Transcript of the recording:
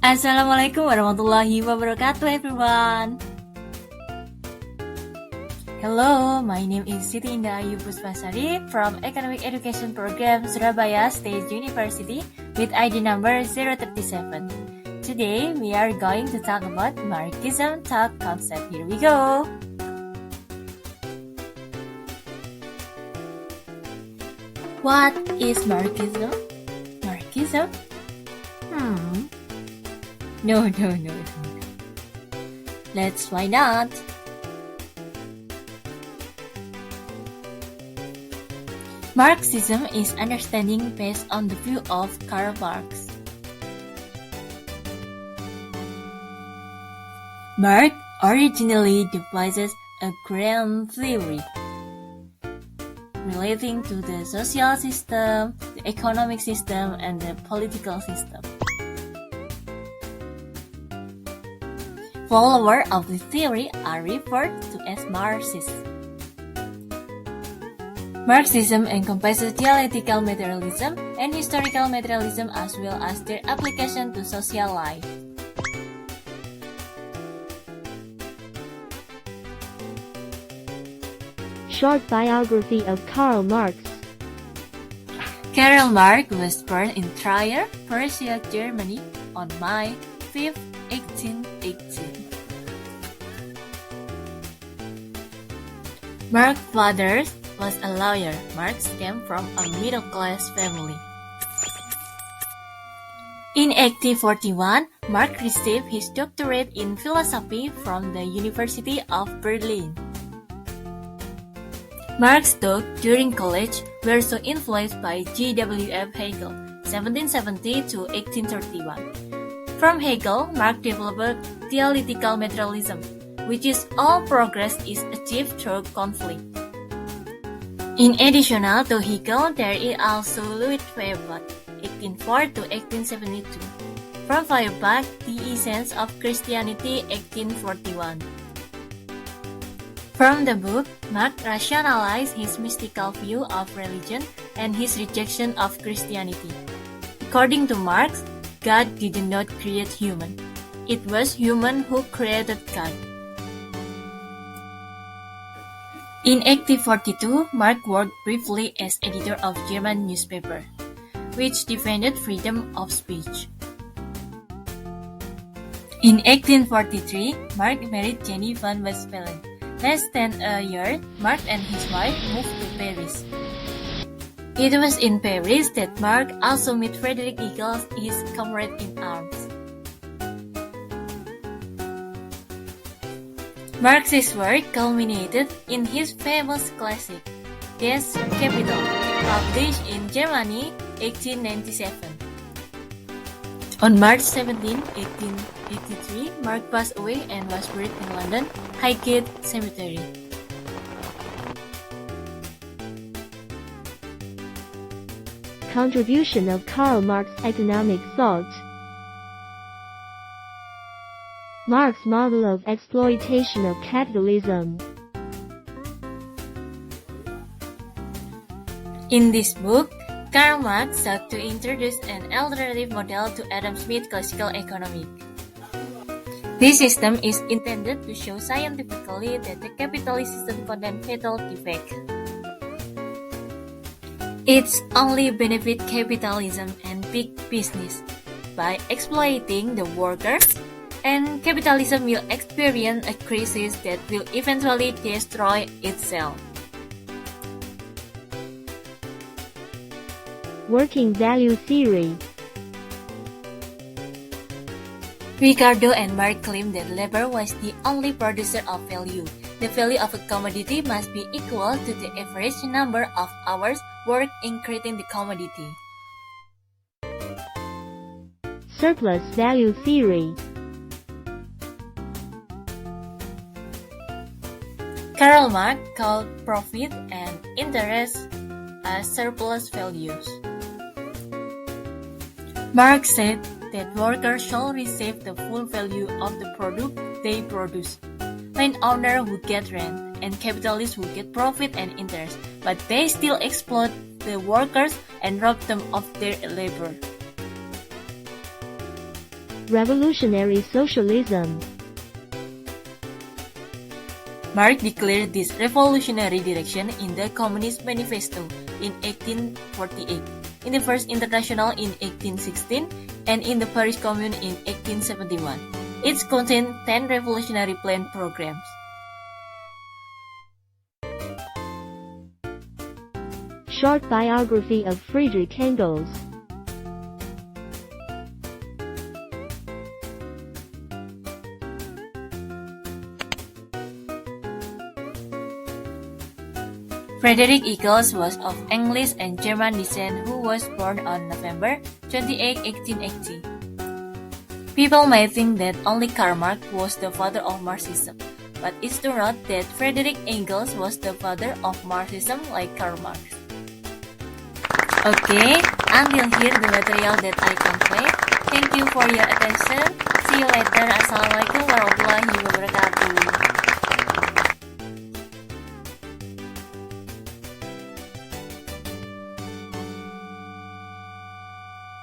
Assalamualaikum warahmatullahi wabarakatuh, everyone. Hello, my name is SITI AYU PUSPASARI from Economic Education Program Surabaya State University with ID number 037. Today, we are going to talk about Marxism thought concept. Here we go. What is Marxism? Marxism? No. Let's find out. Marxism is understanding based on the view of Karl Marx. Marx originally devises a grand theory relating to the social system, the economic system, and the political system. Followers of the theory are referred to as Marxists. Marxism encompasses dialectical materialism and historical materialism as well as their application to social life. Short biography of Karl Marx. Karl Marx was born in Trier, Prussia, Germany on May 5, 1818. Marx's father was a lawyer. Marx came from a middle-class family. In 1841, Marx received his doctorate in philosophy from the University of Berlin. Marx's thoughts during college were so influenced by G.W.F. Hegel, 1770 to 1831. From Hegel, Marx developed dialectical materialism, which is all progress is achieved through conflict. In addition to Hegel, there is also Louis Feuerbach, 1804 to 1872. From Feuerbach, The Essence of Christianity, 1841. From the book, Marx rationalized his mystical view of religion and his rejection of Christianity. According to Marx, God did not create human. It was human who created God. In 1842, Marx worked briefly as editor of German newspaper, which defended freedom of speech. In 1843, Marx married Jenny van Westphalen. Less than a year, Marx and his wife moved to Paris. It was in Paris that Marx also met Frederick Engels, his comrade in arms. Marx's work culminated in his famous classic, Das Kapital, published in Germany, 1897. On March 17, 1883, Marx passed away and was buried in London, Highgate Cemetery. Contribution of Karl Marx economic thought. Marx's model of exploitation of capitalism. In this book, Karl Marx sought to introduce an alternative model to Adam Smith's classical economy. This system is intended to show scientifically that the capitalist system contains fatal defects. It's only benefit capitalism and big business by exploiting the workers, and capitalism will experience a crisis that will eventually destroy itself. Working value theory. Ricardo and Marx claimed that labor was the only producer of value. The value of a commodity must be equal to the average number of hours worked in creating the commodity. Surplus value theory. Karl Marx called profit and interest as surplus values. Marx said that workers shall receive the full value of the product they produce. Landowner would get rent, and capitalists would get profit and interest, but they still exploit the workers and rob them of their labor. Revolutionary socialism. Marx declared this revolutionary direction in the Communist Manifesto in 1848, in the First International in 1816, and in the Paris Commune in 1871. It contained 10 revolutionary plan programs. Short biography of Friedrich Engels. Friedrich Engels was of English and German descent who was born on November 28, 1880. People may think that only Karl Marx was the father of Marxism, but it's turned out that Friedrich Engels was the father of Marxism like Karl Marx. Okay, until here the material that I convey. Thank you for your attention.